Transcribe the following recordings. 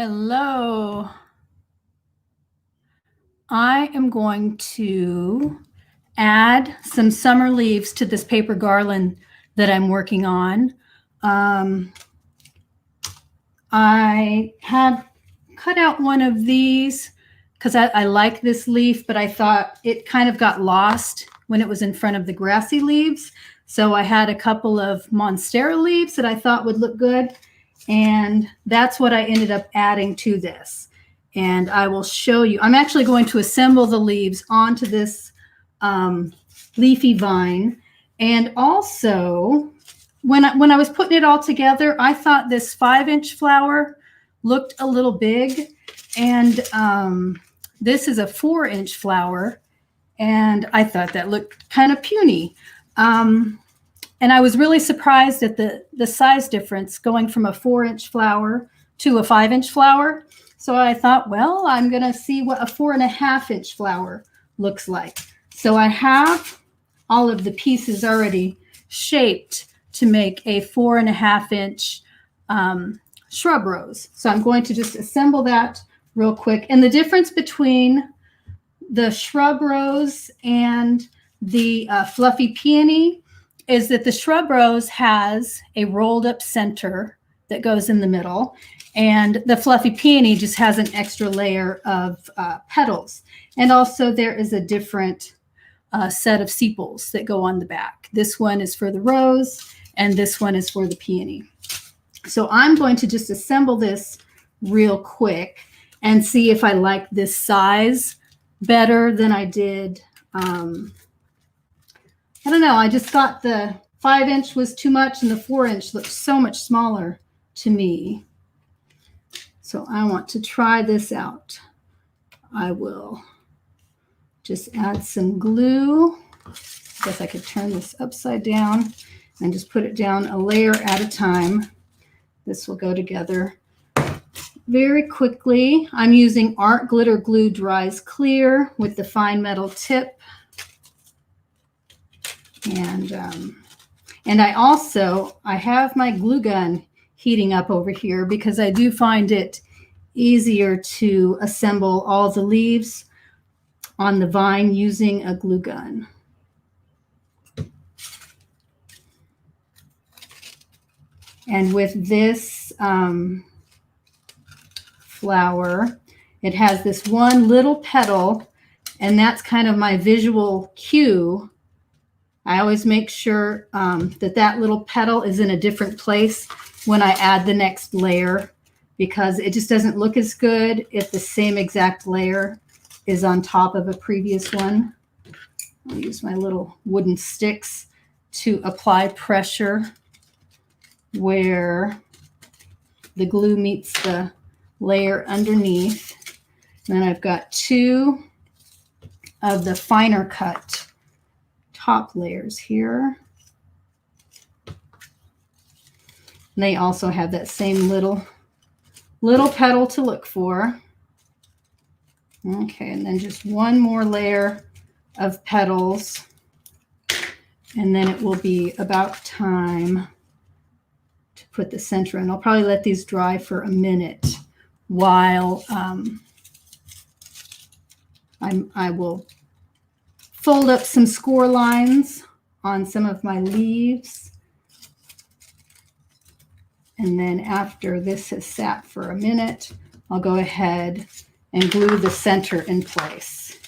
Hello. I am going to add some summer leaves to this paper garland that I'm working on. I have cut out one of these because I like this leaf, but I thought it kind of got lost when it was in front of the grassy leaves. So I had a couple of monstera leaves that I thought would look good. And that's what I ended up adding to this. And I will show you. I'm actually going to assemble the leaves onto this leafy vine. And also, when I was putting it all together, I thought this 5-inch flower looked a little big. And this is a 4-inch flower. And I thought that looked kind of puny. And I was really surprised at the size difference going from a 4-inch flower to a 5-inch flower. So I thought, well, I'm going to see what a 4.5-inch flower looks like. So I have all of the pieces already shaped to make a 4.5-inch shrub rose. So I'm going to just assemble that real quick. And the difference between the shrub rose and the fluffy peony is that the shrub rose has a rolled up center that goes in the middle, and the fluffy peony just has an extra layer of petals. And also there is a different set of sepals that go on the back. This one is for the rose, and this one is for the peony. So I'm going to just assemble this real quick and see if I like this size better than I did. I don't know. I just thought the 5-inch was too much and the 4-inch looked so much smaller to me. So I want to try this out. I will just add some glue. I guess I could turn this upside down and just put it down a layer at a time. This will go together very quickly. I'm using Art Glitter Glue Dries Clear with the fine metal tip. And I have my glue gun heating up over here because I do find it easier to assemble all the leaves on the vine using a glue gun. And with this flower, it has this one little petal, and that's kind of my visual cue. I always make sure that little petal is in a different place when I add the next layer, because it just doesn't look as good if the same exact layer is on top of a previous one. I'll use my little wooden sticks to apply pressure where the glue meets the layer underneath. And then I've got 2 of the finer cut top layers here. And they also have that same little petal to look for. Okay, and then just one more layer of petals, and then it will be about time to put the center in. I'll probably let these dry for a minute while I will fold up some score lines on some of my leaves. And then after this has sat for a minute, I'll go ahead and glue the center in place.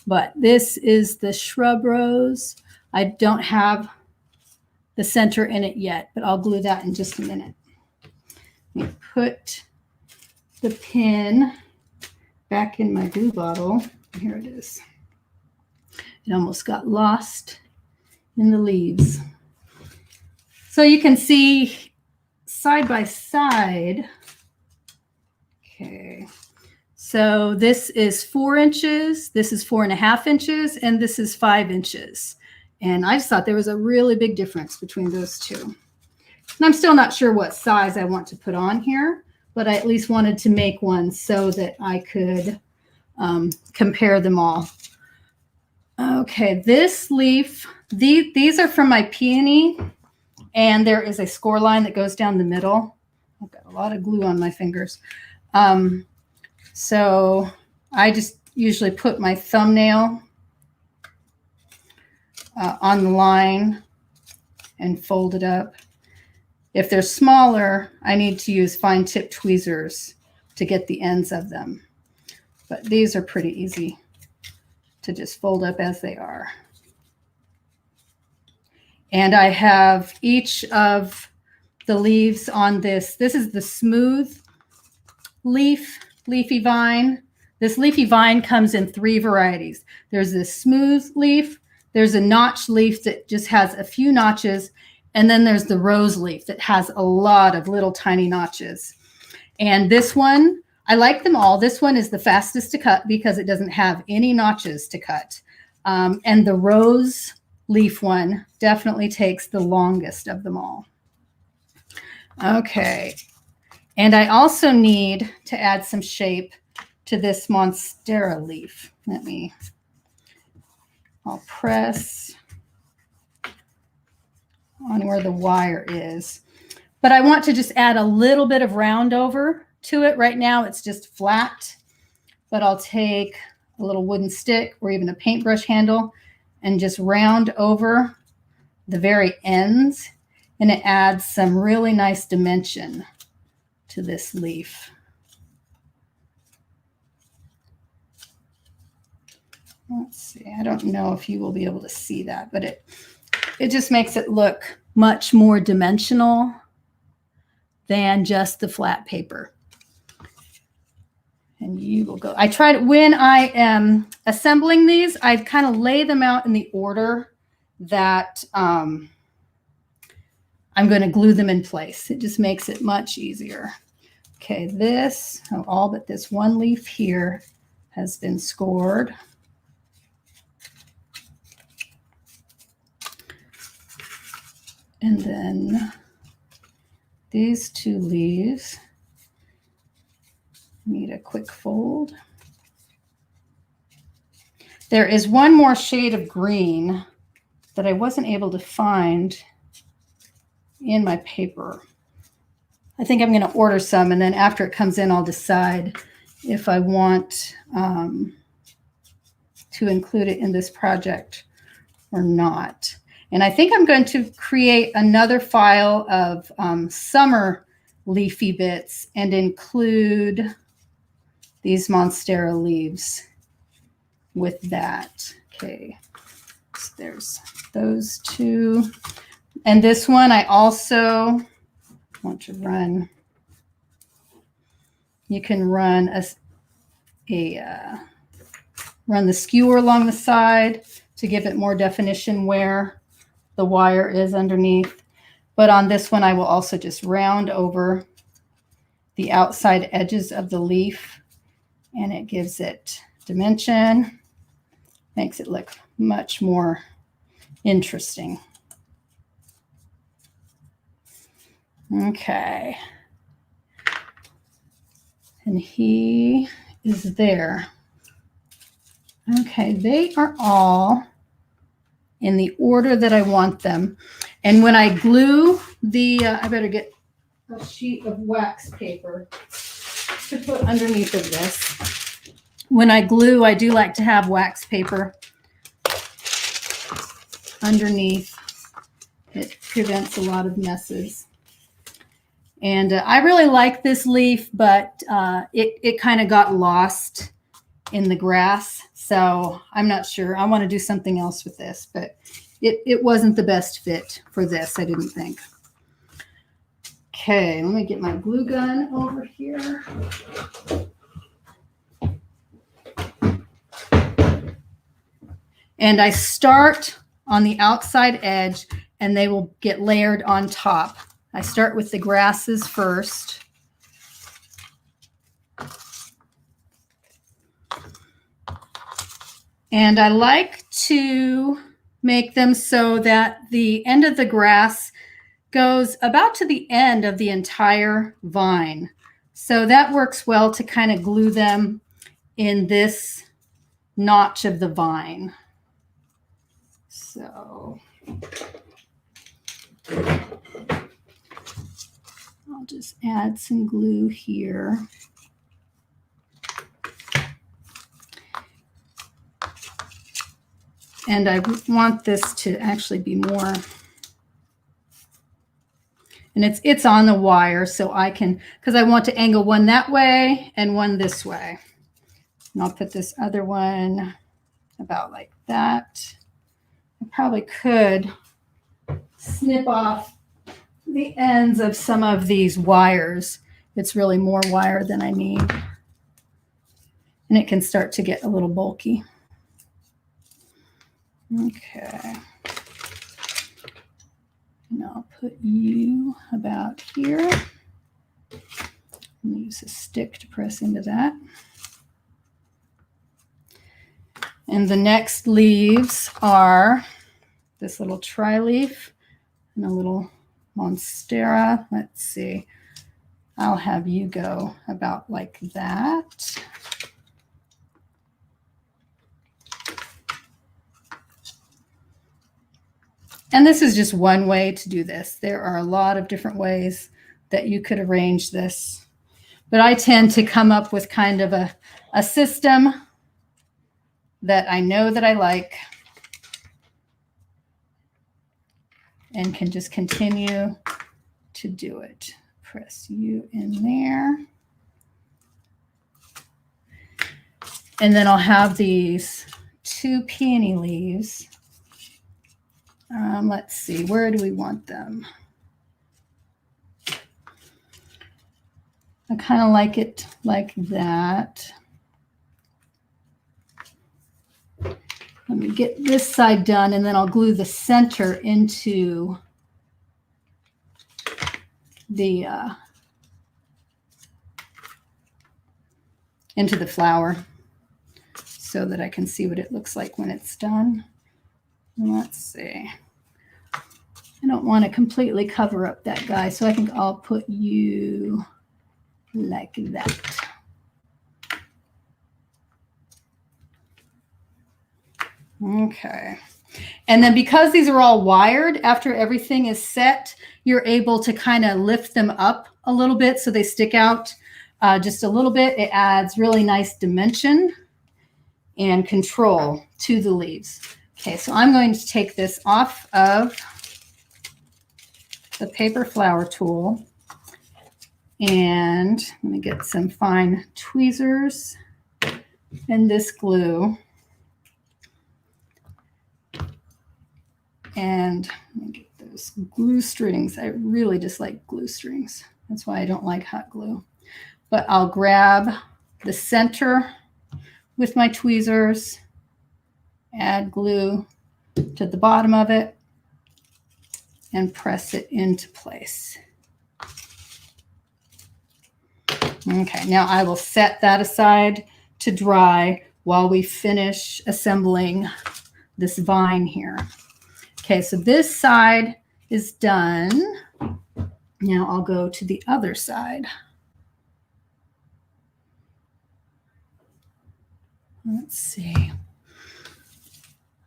But this is the shrub rose. I don't have the center in it yet, but I'll glue that in just a minute. Let me put the pin back in my glue bottle. Here it is. It almost got lost in the leaves. So you can see side by side. Okay. So this is 4 inches, this is 4.5 inches, and this is 5 inches. And I just thought there was a really big difference between those two. And I'm still not sure what size I want to put on here, but I at least wanted to make one so that I could compare them all. Okay, this leaf, these are from my peony, and there is a score line that goes down the middle. I've got a lot of glue on my fingers. So I just usually put my thumbnail on the line and fold it up. If they're smaller, I need to use fine tip tweezers to get the ends of them. But these are pretty easy to just fold up as they are. And I have each of the leaves on this. This is the smooth leafy vine. This leafy vine comes in 3 varieties. There's this smooth leaf, there's a notch leaf that just has a few notches, and then there's the rose leaf that has a lot of little tiny notches. And this one, I like them all. This one is the fastest to cut because it doesn't have any notches to cut. And the rose leaf one definitely takes the longest of them all. Okay. And I also need to add some shape to this monstera leaf. I'll press on where the wire is. But I want to just add a little bit of round over to it. Right now it's just flat, but I'll take a little wooden stick or even a paintbrush handle and just round over the very ends, and it adds some really nice dimension to this leaf. Let's see, I don't know if you will be able to see that, but it just makes it look much more dimensional than just the flat paper. And you will go, I try to, when I am assembling these, I kind of lay them out in the order that I'm going to glue them in place. It just makes it much easier. Okay, this, all but this one leaf here has been scored. And then these 2 leaves need a quick fold. There is one more shade of green that I wasn't able to find in my paper. I think I'm going to order some, and then after it comes in, I'll decide if I want to include it in this project or not. And I think I'm going to create another file of summer leafy bits and include these monstera leaves with that. Okay, so there's those 2. And this one I also want to run. You can run run the skewer along the side to give it more definition where the wire is underneath. But on this one, I will also just round over the outside edges of the leaf, and it gives it dimension, makes it look much more interesting. Okay. And he is there. Okay, they are all in the order that I want them. And when I glue the, I better get a sheet of wax paper to put underneath of this. When I glue, I do like to have wax paper underneath. It prevents a lot of messes. And I really like this leaf, but it kind of got lost in the grass. So I'm not sure. I want to do something else with this, but it wasn't the best fit for this, I didn't think. Okay, let me get my glue gun over here. And I start on the outside edge, and they will get layered on top. I start with the grasses first. And I like to make them so that the end of the grass goes about to the end of the entire vine. So that works well to kind of glue them in this notch of the vine. So I'll just add some glue here. And I want this to actually be more, and it's on the wire, so I can, because I want to angle one that way and one this way. And I'll put this other one about like that. I probably could snip off the ends of some of these wires. It's really more wire than I need. And it can start to get a little bulky. Okay. And I'll put you about here. And use a stick to press into that. And the next leaves are this little tri-leaf and a little monstera. Let's see. I'll have you go about like that. And this is just one way to do this. There are a lot of different ways that you could arrange this. But I tend to come up with kind of a system that I know that I like and can just continue to do it. Press you in there. And then I'll have these 2 peony leaves. Let's see, where do we want them? I kind of like it like that. Let me get this side done, and then I'll glue the center into the flower so that I can see what it looks like when it's done. Let's see. I don't want to completely cover up that guy, so I think I'll put you like that. Okay. And then because these are all wired, after everything is set, you're able to kind of lift them up a little bit so they stick out just a little bit. It adds really nice dimension and control to the leaves. Okay, so I'm going to take this off of the paper flower tool, and let me get some fine tweezers and this glue. And let me get those glue strings. I really dislike glue strings. That's why I don't like hot glue. But I'll grab the center with my tweezers, add glue to the bottom of it, and press it into place. Okay, now I will set that aside to dry while we finish assembling this vine here. Okay, so this side is done. Now I'll go to the other side. Let's see.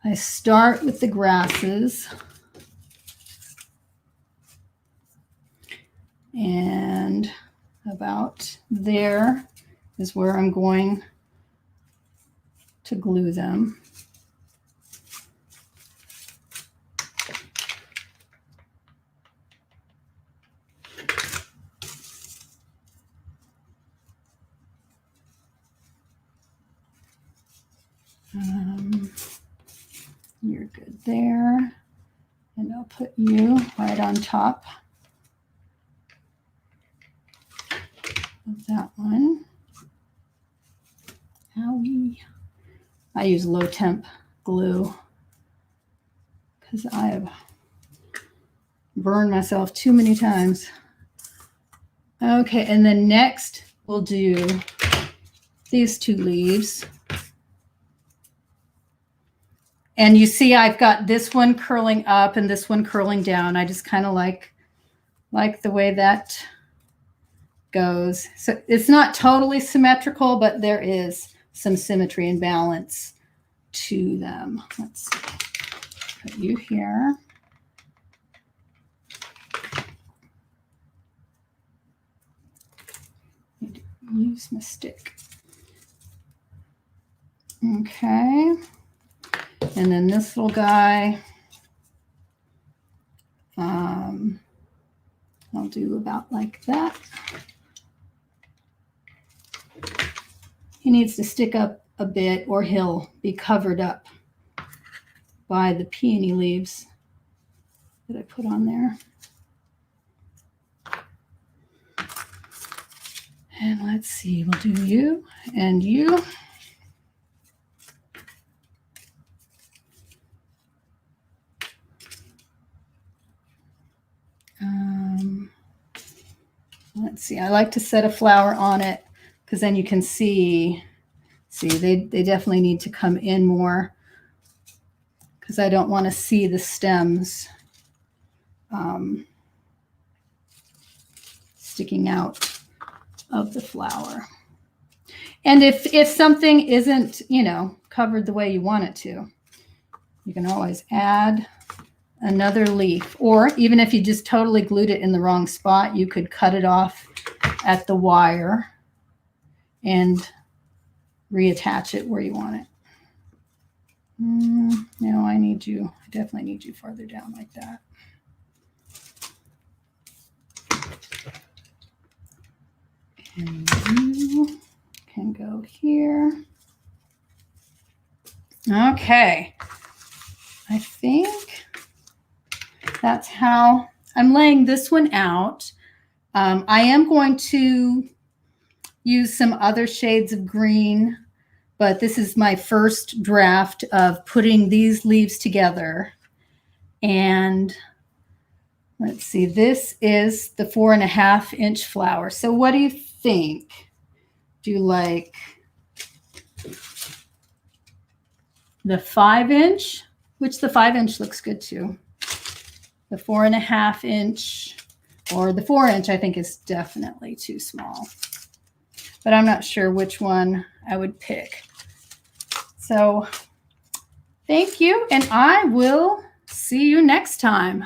I start with the grasses. And about there is where I'm going to glue them. You're good there. And I'll put you right on top of that one. Owie. I use low temp glue because I have burned myself too many times. Okay, and then next we'll do these 2 leaves. And you see I've got this one curling up and this one curling down. I just kind of like the way that goes. So it's not totally symmetrical, but there is some symmetry and balance to them. Let's put you here. Use my stick. Okay. And then this little guy, I'll do about like that. He needs to stick up a bit or he'll be covered up by the peony leaves that I put on there. And let's see, we'll do you and you. Let's see, I like to set a flower on it because then you can see they definitely need to come in more because I don't want to see the stems sticking out of the flower. And if something isn't, you know, covered the way you want it to, you can always add another leaf. Or even if you just totally glued it in the wrong spot, you could cut it off at the wire and reattach it where you want it. No, I definitely need you farther down like that. And you can go here. Okay. I think that's how I'm laying this one out. I am going to use some other shades of green, but this is my first draft of putting these leaves together. And let's see, this is the 4.5-inch flower. So what do you think? Do you like the 5-inch? Which the 5-inch looks good too. The 4.5-inch or the 4-inch I think is definitely too small. But I'm not sure which one I would pick. So thank you, and I will see you next time.